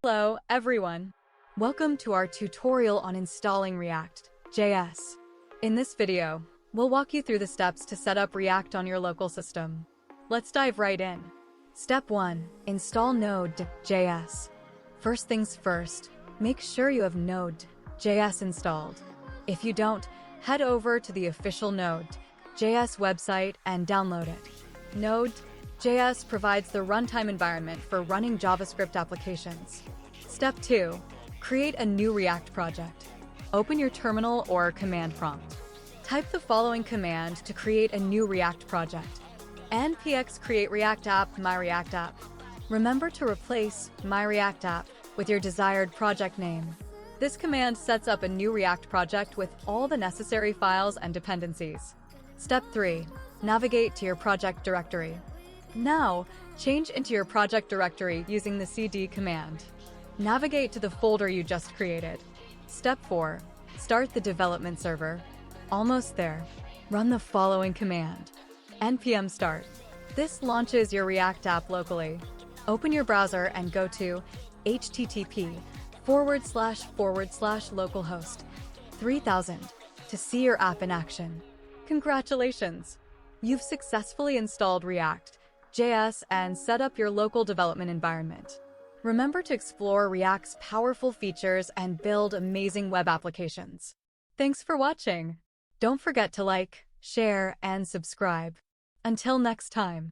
Hello, everyone. Welcome to our tutorial on installing React.js. In this video, we'll walk you through the steps to set up React on your local system. Let's dive right in. Step 1. Install Nodejs. First things first, make sure you have Nodejs installed. If you don't, head over to the official Nodejs website and download it. Nodejs provides the runtime environment for running JavaScript applications. Step 2. Create a new React project. Open your terminal or command prompt. Type the following command to create a new React project. npx create React app my React app. Remember to replace my React app with your desired project name. This command sets up a new React project with all the necessary files and dependencies. Step 3. Navigate to your project directory. Now, change into your project directory using the cd command. Navigate to the folder you just created. Step 4. Start the development server. Almost there. Run the following command. npm start. This launches your React app locally. Open your browser and go to http://localhost 3000 to see your app in action. Congratulations! You've successfully installed React.js and set up your local development environment. Remember to explore React's powerful features and build amazing web applications. Thanks for watching. Don't forget to like, share, and subscribe. Until next time.